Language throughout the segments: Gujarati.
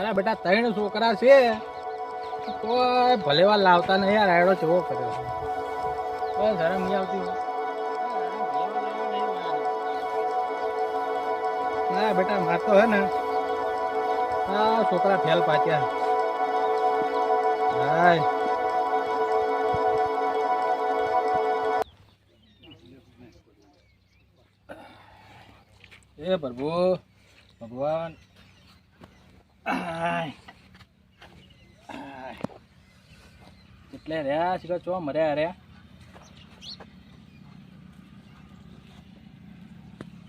મારા બેટા 3 છોકરા છે તો ભલેવા લાવતા નહીં યાર. રાયડો ચેવો કર્યો છે. બસ શરમ નહીં આવતી. મારા બેટા માર તો હે ને છોકરા ફેલ પાચ્યા. હાય એ પ્રભુ ભગવાન. એટલે રહ્યા શીખર ચો મર્યા રહ્યા.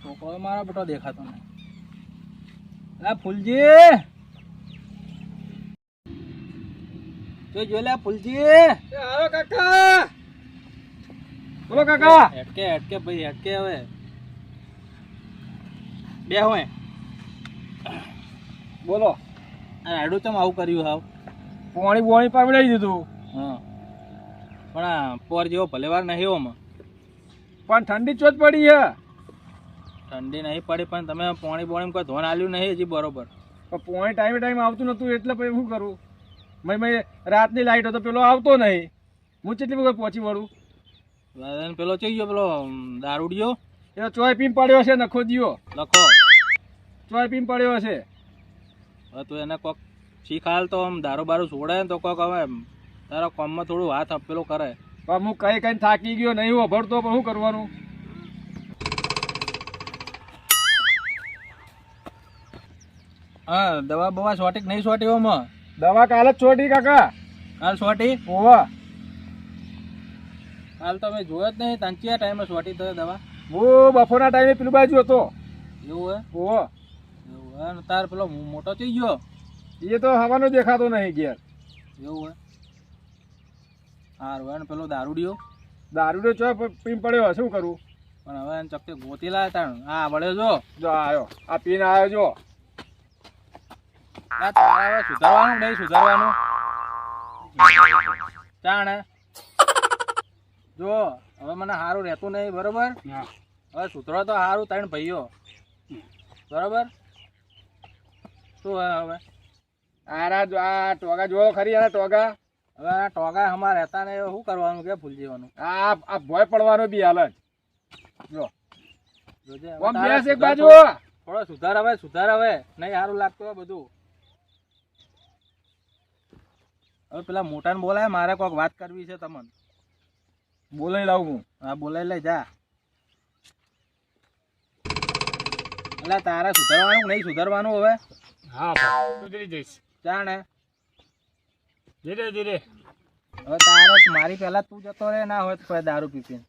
છોકરો મારો બેટો દેખાતો નહીં. આ ફૂલજી જો લે ફૂલજી. આવો કાકા. બોલો કાકા. હેટકે હેટકે ભાઈ હેટકે. હવે બે હોય બોલો. આ રાયડું ચમ આવું કર્યું હાવ? પોણી પાવડાવી દીધું. હા પણ આ પોર જેવો ભલેવાર નહીં ઓમાં. પણ ઠંડી ચોથ પડી છે. ઠંડી નહીં પડી પણ તમે પોણી કોઈ ધોન આલ્યું નહીં હજી બરોબર. પણ પોણી ટાઈમે આવતું નતું એટલે પછી શું કરું? મેં રાતની લાઈટ હતો પેલો આવતો નહીં. હું કેટલી વખત પહોંચી વળું. પેલો ચઈ ગયો પેલો દારૂડિયો. એ ચોય પીમ પડ્યો છે. નખો દિયો લખો ચોય પીમ પડ્યો છે. હવે તું એને કોક શીખાલ તો આમ દારૂ બારૂ છોડે ને તો કોક હવે તારા કોમમાં થોડું હાથ આપેલો કરે. પણ હું કઈ થાકી ગયો નહીં વભરતો. પણ શું કરવાનું? હા દવા બવા સોટી કે નહીં સોટી ઓમાં? દવા કાલે જ છોડી કાકા. કાલ સોટી? ઓવા કાલ તો અમે જોયો જ નહીં. તાંચિયા ટાઈમે સોટી તો દવા? હું બપોરના ટાઈમે પેલું બાજુ હતો. એવું હે? ઓહો એવું હે ને તાર પેલો મોટો થઈ ગયો? એ તો હવાનો દેખાતો નહીં ઘેર. એવું હે? સારું હે ને પેલો દારૂડિયો? દારૂ ચોય પીમ પડ્યો. શું કરું? પણ હવે એને ચકતે ગોતી લાય તાણ. હા વળ્યો જો. જો આવ્યો. આ પીને આવ્યો જો. તારા હવે સુધારવાનું નહીં સુધારવાનું ચાણ જો. હવે મને સારું રહેતું નહીં બરોબર. હવે સુધરો તો સારું. 3 ભાઈઓ બરોબર. શું હવે આ ટોગા જોવો ખરી. આના ટોગા હવે આ ટોગા અમારે રહેતા નહીં. હવે શું કરવાનું કે ભૂલ જવાનું? આ ભોય પડવાનો બી હાલ જ. જો જોજે ઓમ બેસ એક બાજુ. થોડો સુધાર હવે નહીં સારું લાગતું હોય બધું. હવે પેલા મોટાને બોલાય. મારે કોઈક વાત કરવી છે તમને. બોલાઈ લાવું હું. હા બોલાઈ લઈ જા. એટલે તારે સુધારવાનું નહીં સુધારવાનું હવે? હા સુધરી જઈશ. જાણે ધીરે ધીરે. હવે તારે મારી પહેલા તું જતો રહે ના હોય તો દારૂ પીપીને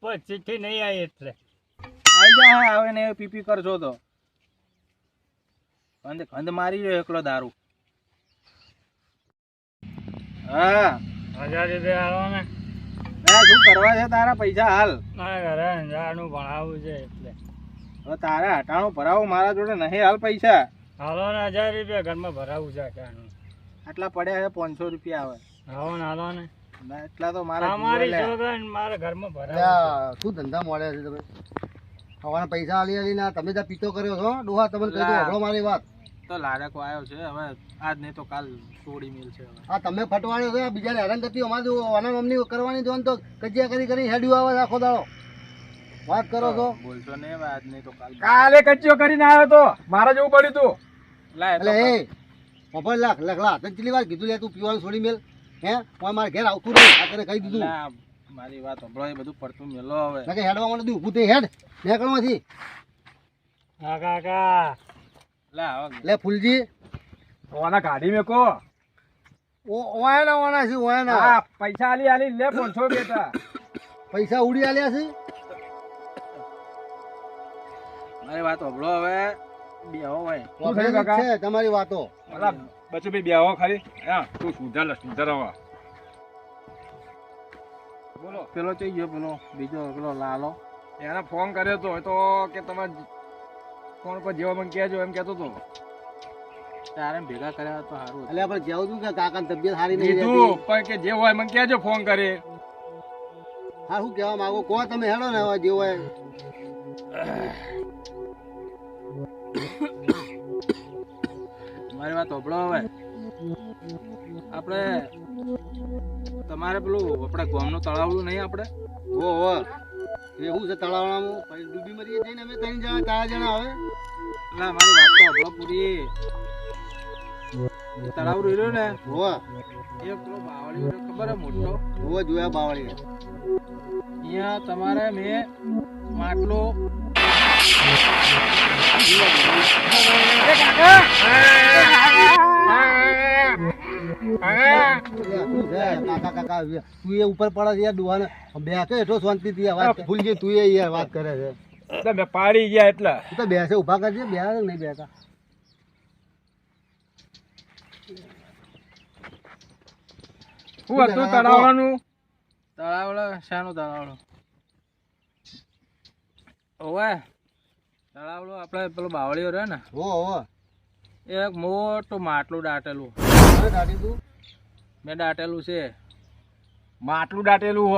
ચિઠ્ઠી નહીં આવી એટલે આવી જા. હા આવે ને પીપી કરજો તો ખંડ મારી રહ્યો એકલો દારૂ. હા 1000 રૂપિયા આવો ને. શું કરવા છે તારા પૈસા હાલ? મારા ઘરે અંજારનું ભણાવવું છે એટલે. હવે તારે હટાણું ભરાવું મારા જોડે નહીં હાલ પૈસા. હાલો ને 1000 રૂપિયા ઘરમાં ભરાવું છે. આટલા પડ્યા છે 500 રૂપિયા આવે. હાલો ને હાલો ને. એટલા તો મારા મારા ઘરમાં ભરાવું. શું ધંધા મળ્યા છે તમે? હવાના પૈસા આલી ના તમે ત્યાં પીતો કર્યો છો ડોહા. તમને કહી દો હબળો મારી વાત. તો લાડકો આવ્યો છે હવે આજ નહીં તો કાલ છોડી મિલ છે. હા તમે ફટવાડ્યો છો. બીજાને હેરાન કરતી અમારે વાના મમ્મી કરવાની જો તો કજિયા કરી હેડ્યું આવે આખો દાડો. વાત કરો છો. બોલશો ને હવે આજ નહીં તો કાલે કચ્ચો કરીને આવ્યો તો. મારે જેવું પડ્યું તું. એટલે એ મોબાઈલ લાખ લખલા તને કેટલી વાર કીધું લે તું પીવાનું છોડી મેલ. હે કોઈ મારે ઘેર આવતું નહીં. આ તને કહી દીધું. મારી વાત સાંભળો. એ બધું પડતું મેલો હવે. હેડવા માટે દઉં ઊભું થઈ હેડ નીકળવાથી. હા કાકા. લે ફૂલજી ઓના ગાડી મેકો. ઓવાના છે ઓવાના. હા પૈસા આલી લે 500 બેટા. પૈસા ઉડી આલ્યા છે. મારી વાત સાંભળો હવે. બેહો ભાઈ. શું થયું કાકા? છે તમારી વાતો. અલા બચ્ચો ભાઈ બેહો ખરી. હા તું સુધાર હવે. બોલો. પેલો ચઈ ગયો પેલો બીજો પેલો લાલો. એને ફોન કર્યો તો કે તમે ફોન પર જેવો મને કહેજો એમ કહેતો હતો. તારે ભેગા કર્યા તો સારું. એટલે આપણે જેવું હતું કે કાકાની તબિયત સારી નહીં કીધું પણ કે જે હોય મને કહેજો ફોન કરે. હા શું કહેવા માંગો કહો તમે હેડો ને હવે જે હોય. મારી વાત સાંભળો હવે. આપણે તમારે પેલું આપણે ગામનું તળાવડું નહીં આપણે? હો એવું છે તળાવડામાં પછી ડૂબી મરીએ જઈને અમે 3 જણા 4 જણા આવે. એટલે મારી વાત તો સાંભળો પૂરી. તળાવડું રહ્યું ને હો એ પેલો બાવળી રહ્યો ખબર હે મોટો? હો જોયા બાવળી. અહીંયા તમારે મેં માટલો કાકા કાકા તું એ ઉપર પડે છે યાર ડુહાને બે કે એટલો શાંતિથી વાત ભૂલજે તું એ યાર વાત કરે છે. તમે પાડી ગયા એટલે તું તો બેસે ઉભા કરજે બે નહીં બેસા. શું હતું તળાવવાનું? તળાવડો શાનું તળાવડો? ઓવે તળાવડો આપણે પેલો બાવળીઓ રહ્યો ને હો એક મોટું માટલું દાટેલું. દાટી તું મેં દાટેલું છે. માટલું દાટેલું હ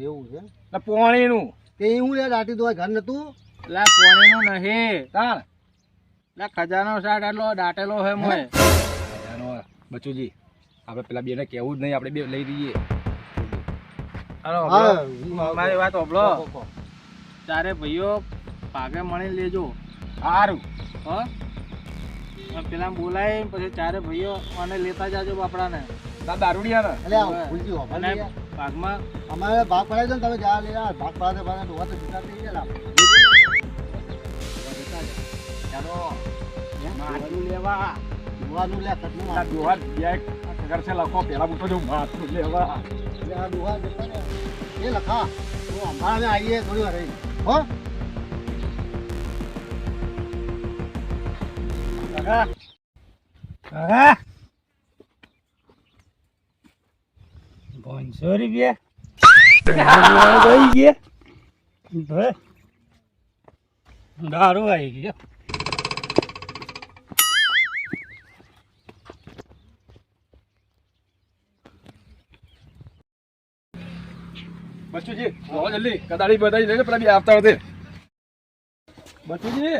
એવું છે એટલે પોણીનું તે હું યાર દાટી તું ઘર નતું. લા પાણીનું નહીં, તાણ લા ખજાનો શાટ આટલો દાટેલો હે મોય. બચુજી આપણે પેલા બેને કહેવું જ નહીં, આપણે બે લઈ દઈએ. હાલો હા મારી વાત સાંભળો. ચારે ભાઈઓ ભાગે મળી લેજો. સારું હો પેલા બોલાય પછી ચારે ભાઈઓ મને લેતા જાજો બાપડાને. દારૂડિયા એટલે આ ભૂલજી હોભા અને નહીં યાર. ભાગમાં અમારે ભાગ પડાવી દો ને તમે જા લે યાર ભાગ પડાવે ડોહા તો જીતા થઈ ગયા. ચાલો માટલું લેવા ડોહાનું લે કટનું આ દોહા બેગ ઘર છે લખો પેલા પૂછો જો માટલું લેવા. લે આ ડોહા જતા ને એ લખા તો અમારે અમે આવીએ થોડી વાર રહી હો. કાકા કાકા 500 રૂપિયા ગઈ ગયા દારૂ આવી ગયો. બચુજી બોલો જલ્દી કદાળી બધાઈ લઈ લો પેલા બી આવતા હોતે. બચુજી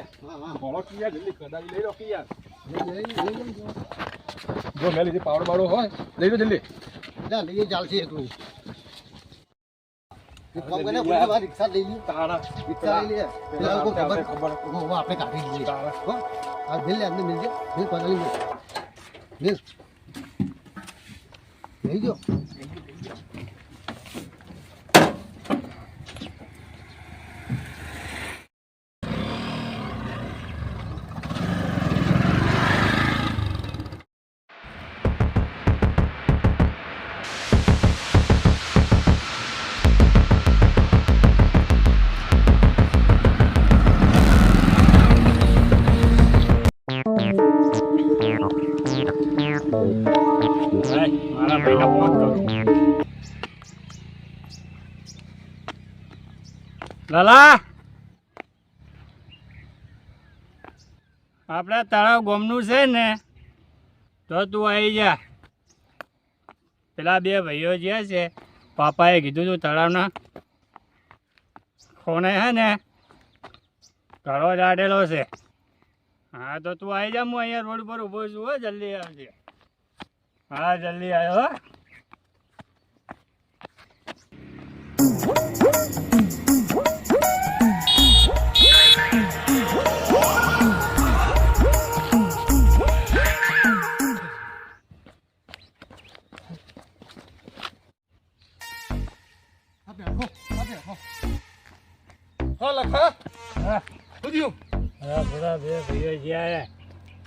બોલો કે યાર જલ્દી કદાળી લઈ લો કે યાર. જો મેં લીધી પાવડો બાવડો હોય લઈ લો જલ્દી. લઈએ ચાલશે એટલું એક કામ કરે બોલે બાર રિક્ષા લઈ લી. તારા રિક્ષા લઈ લે પેલા લોકો ખબર ખબર હો આપણે કાઢી લઈએ હો. આ બિલ લે અંદર મિલજે બિલ પકડી લે બિલ લઈ જો. મારા ભાઈને ફોન કરું. લાલા આપણે તળાવ ગોમનું છે ને તો તું આવી જા. પેલા બે ભાઈઓ જે છે પાપાએ કીધું તું તળાવના ખોને હે ને ઘરો દાડેલો છે. હા તો તું આવી જા, હું અહીંયા રોડ પર ઊભો છું. હો જલ્દી આવજે. હા જલ્દી આવ્યો હો.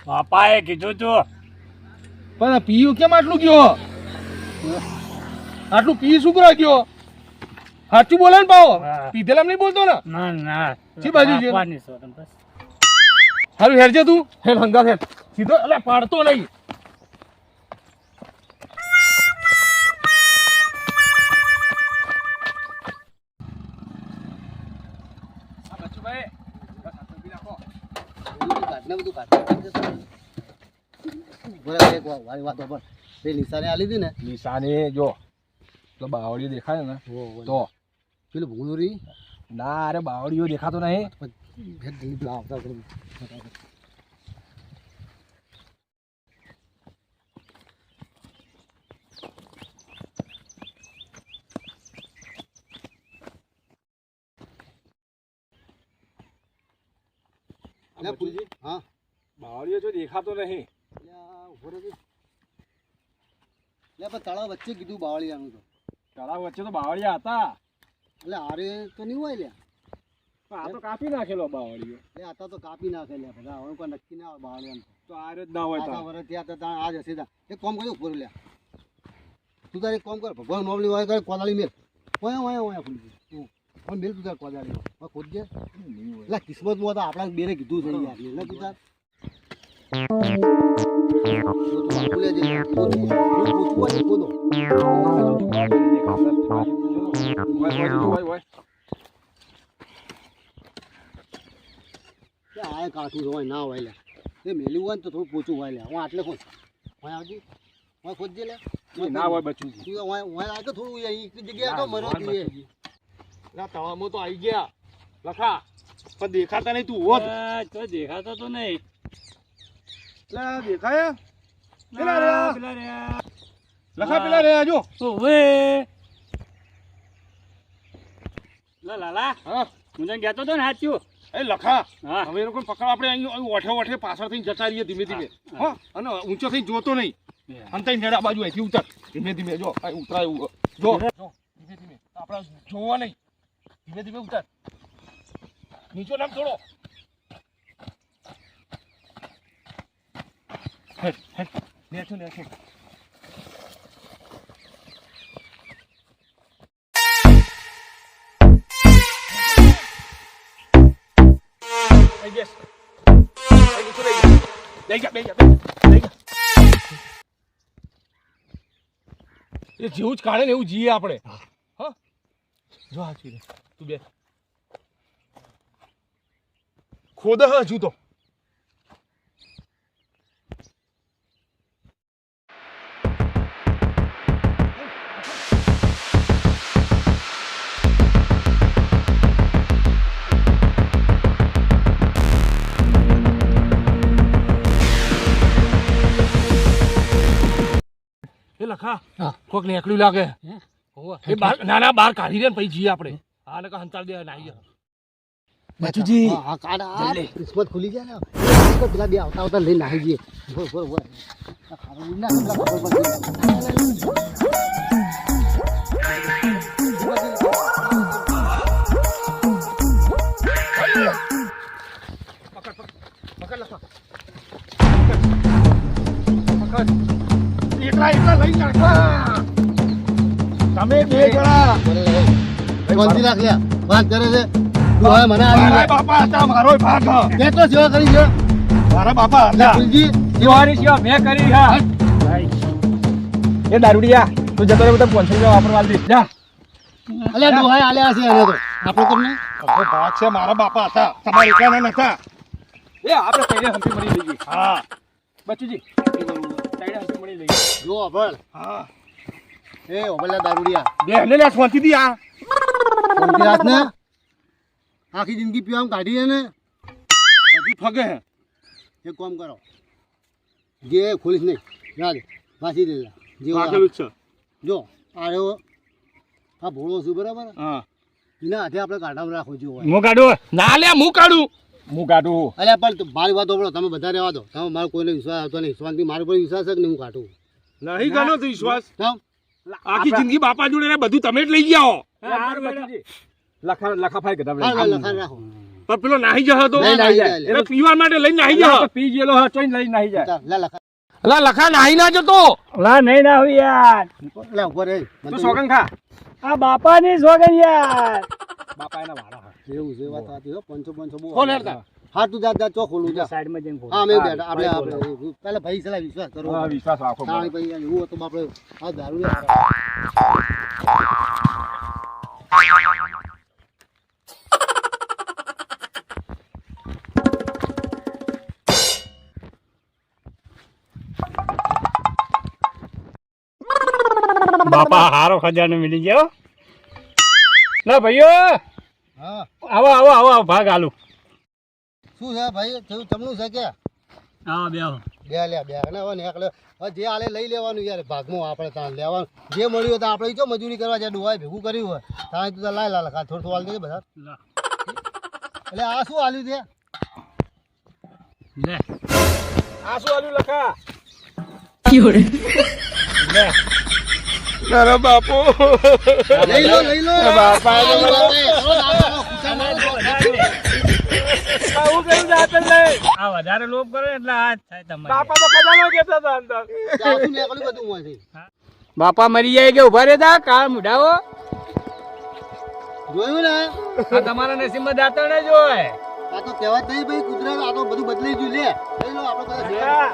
પાપાએ કીધું તું પણ પીયું કેમ આટલું ગયો? આટલું પી શું કરવા ગયો? સાચું બોલે ને પાવો હા. પીધેલા નહીં બોલતો ને. ના ના શી બાજુ છે? આપવાની છો તમે બસ. હારું હેરજે તું હેર હંગા હેર સીધો એટલે પાડતો નહીં. ઘાટને બધું કાઢી બરાબર એક વારી વાત પર તે નિશાને આલી હતી ને નિશાને જો તો બાવળીઓ દેખાય ને તો પેલું ભૂંગળું ના અરે બાવળીઓ દેખાતો નહીં. લે ફૂલજી હા બાવળીઓ જો દેખાતો નહીં. લે આ ઉભો રહેજે. લે પણ તળાવ વચ્ચે કીધું બાવળિયાનું તો તળાવ વચ્ચે તો બાવળિયા હતા. એટલે આરે તો નહીં હોય લે પણ આ તો કાપી નાખેલો બાવળીઓ. લે આતા તો કાપી નાખે લે બધા હવે કોઈ નક્કી ના હોય બાવળિયાનું તો આ જ ના હોય આખા તો. વર્ષ ત્યાં તો તાણ આજ હશે તા એક કામ કર્યું ઉપર લે તું તારે એક કામ કર ભગવાન નોમલી હોય કરે કોદાળી મેલ ઓયા ફૂલજી તું પણ મેલ તું તાર કોદાળી હોય ખોદજે એટલે કિસ્મતમાં તો આપણા બેરે કીધું છે યાર એટલે તું તાર જો તું આખું લેજે થોડું પોચું હોય ને ખોદો આ કાઠું હોય ના હોય લે એ મેલ્યું હોય ને તો થોડું પોચું હોય લે હું આટલે ખોદ હોય આવજી હોય ખોદજે લે ના હોય બચું. તું હોય આ તો થોડું એક જગ્યાએ તો મરો જોઈએ તળાવમાં તો આવી ગયા લખા, પણ દેખાતા નહીં. તું હોત તો દેખાતો તો નહીં. દેખાય પેલા રહ્યા. પેલા રહ્યા. લખા પેલા રહ્યા જો. ઓવે. લાલા હા હું તને કહેતો હતો ને સાચું. એ લખા હા. હવે એ લોકોને પકડ આપણે અહીં ઓઠે ઓઠે પાછળ થઈને જતા રહીએ ધીમે ધીમે. હા અને ઊંચો થઈને જોતો નહીં. અને તઈ નેડા બાજુ અહીંથી ઉતર ધીમે ધીમે. જો અહીં ઉતરાય એવું જો ધીમે ધીમે આપણે જોવા નહીં. ધીમે ધીમે ઉતર. નીચો નામ થોડો. હેડ હેડ નેચો નેચો. લઈ જા લઈ જા લઈ જા. એ જેવું જ કાઢે ને એવું જીએ આપણે. હા જો આ ચીરે તું બે ખોદ હજુ તો. એ લખા કોક ને એકલું લાગે. એ નાના બાર કાઢી દે ને પછી જઈએ આપણે. હા ને હંતાળ દે નાઈ બચુજી. હા કાઢા કિસ્મત ખુલી જાય ને પેલા બે આવતા આવતા લઈને નાહી જઈએ બરોબર પકડ લખા પકડ. એકલા એકલા લઈ નાખા. તમે બે જણા શાંતિ રાખ લે વાત કરે છે તું હવે મને આવી મારા બાપા હતા. મારો ભાગ કેટલો સેવા કરી છે મારા બાપા હતા. ફૂલજી જીવાની સેવા મેં કરી. હા એ દારૂડિયા તું જતો રહે બધા પોન્સલ વાપરવા દે જા. અલ્યા ડોહાય આલ્યા છે એને તો આપણે તમને ભાગ છે. મારા બાપા હતા. તમારા એકલાના નતા. એ આપણે તઈને હંપી મળી લઈએ. હા બચુજી તઈને હંપી મળી લઈએ. જો અભળ હા એ અભળ્યા દારૂડિયા બે લે શાંતિથી આ શાંતિ રાખ ને આખી જિંદગી પીવામાં કાઢી ને હજુ ફગે હે. એક કામ કરો જે ખોલીશ નહીં યાદ વાંચી દેજા જે રાખેલું જ છે. જો આ રહ્યો આ ભોળો છું બરાબર હા એના હાથે આપણે કાઢામાં રાખો જો હોય હું કાઢું. ના લે હું કાઢું. હું કાઢું. અલ્યા પણ મારી વાત સાંભળો તમે બધા રહેવા દો તમે મારો કોઈને વિશ્વાસ આવતો નહીં શાંતિ મારી પર વિશ્વાસ છે કે નહીં હું કાઢું નહીં ગણો તો વિશ્વાસ. કેમ આખી જિંદગી બાપા જોડે ને બધું તમે જ લઈ ગયા હો. લખા લખાફાઈ કદા હા લખાણ રાખો પણ પેલો નાહી જશે તો નહીં નાહી જાય. એટલે પીવા માટે લઈને નાહી જશે. પી ગયેલો હ ચોઈ લઈ નાહી જાય. લે લખા અલા લખા નાહી ના જતો. લા નહીં ના હોય યાર. લે ઉપર રહી તું સોગન ખા. આ બાપાની સોગન યાર. બાપા એના વાળા હા. એવું છે વાત સાચી હો 500 બહુ ખોલ હેરતા. હા તું જા ચો ખોલું જા સાઈડમાં જઈને ફોન. હા અમે બેઠા આપણે પેલા ભાઈ સલા વિશ્વાસ કરો હા, વિશ્વાસ રાખો તાણી પછી એવું હતું આપણે આ દારૂ બાપા હારો ખજાનો મિલી ગયો. ના ભાઈઓ હા આવો આવો આવો ભાગ આલુ. શું છે ભાઈ થયું તમનું છે કે હા બે બે અને હવે નીકળે હવે જે હાલે લઈ લેવાનું યાર ભાગમાં આપણે ત્યાં લેવાનું જે મળ્યું હોય તો આપણે જો મજૂરી કરવા જાય ડોહાય ભેગું કર્યું હોય ત્યાં તું લાય લા લખા થોડું હાલ દેજે બધા એટલે આ શું હાલ્યું છે લે આ શું આલ્યું લખા લે અરે બાપુ લઈ લો બાપા આવું કેવું જાતે લે આ વધારે લોભ કરે એટલે આ જ થાય તમારે બાપા તો ખજાનો કેતા હતા અંદર જાતું નીકળ્યું બધું મોંથી. બાપા મરી જાય કે ઉભા રહેતા કાળ મુઢાઓ જોયું ને આ તમારા નસીબમાં દાતર ને જ હોય. આ તો કહેવત નહીં ભાઈ કુદરત આ તો બધું બદલાઈ ગયું લે લઈ લો આપણે બધા આ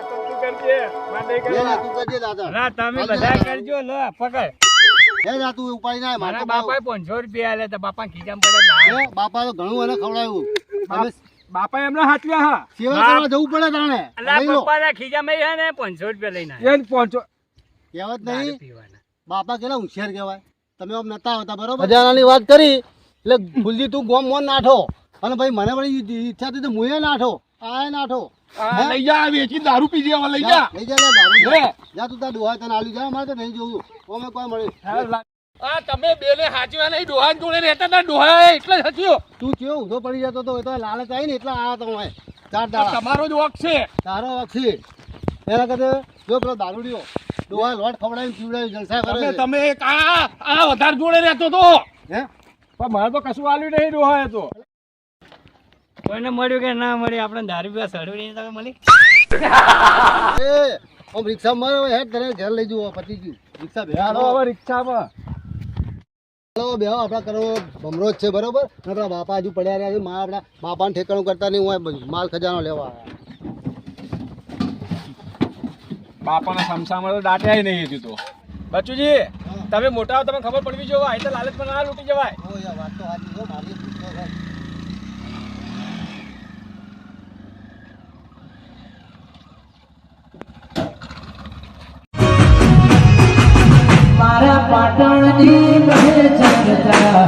તું કરજે મારે નહીં લે કરવા. તું કરજે દાદા ના તમે બધા કરજો લો પકડ હે તું ઉપાડી ના મારા મારા બાપાએ 500 રૂપિયા આલે તો બાપા ખીજામ પડે લાવે. બાપા તો ઘણું એને ખવડાવ્યું તમે બાપા એમને હાચવ્યા હા સેવા કરવા જવું પડે તાણે અલા લઈ લો પપ્પાના ખીજામાં હે ને 500 રૂપિયા લઈને એ જ પહોંચો કહેવત દારૂ નહીં પીવાના. બાપા કેટલા હોશિયાર કહેવાય તમે આમ નતા આવતા બરોબર ખજાનાની વાત કરી એટલે ફૂલજી તું ગોમ મોન નાઠો અને ભાઈ મને પણ ઈચ્છા હતી તો મુએ નાઠો આ નાઠો આ લઈ જા વેચી દારૂ પી જાય લઈ જા લઈ જા દારૂ લે. જા તું તાર ડોહા તને આલી જા મારે તો નહીં જોવું ઓમે કોઈ મળે આ તમે બેને હાચવ્યા નહીં ડોહાન જોડે રહેતા હતા ડોહા એટલે જ હાચ્યો તું કેવો ઊંધો પડી જતો તો એ તો લાલચ આવી ને એટલા આ તો ચાર આ દાડા તમારો જ વોક છે તારો વખી એના કરતા જો પેલો દારૂડિયો ડોહા લોટ ખવડાવીને પીવડાવી જલસા કરે તમે છે. તમે એક આ વધારે જોડે રહેતો તો હે પણ મારે તો કશું આલ્યું નહીં ડોહાએ તો કોઈને મળ્યું કે ના મળ્યું આપણે દારૂ પીવા સડવું નહીં તમે મળી એ આમ રિક્ષા મારો હેડ તને ઘર લઈ જવો પતી ગયું રિક્ષા હાલો બેહાડો હવે રિક્ષામાં ચાલો બેહો આપણા કરો ભમરો જ છે બરોબર અને આપણા બાપા હજુ પડ્યા રહ્યા છે મારા આપણા બાપાને ઠેકાણું કરતા નહીં હું માલ ખજાનો લેવા આવ્યા બાપાના સમસામાં તો દાટ્યા નહીં હતી તો બચુજી તમે મોટા હો, તમને ખબર પડવી જોઈએ આ તો લાલચ પણ ના લૂટી જવાય ઓ યાર વાત તો સાચી છે મારી પૂછતો છે. મારા પાટણની કહે જનતા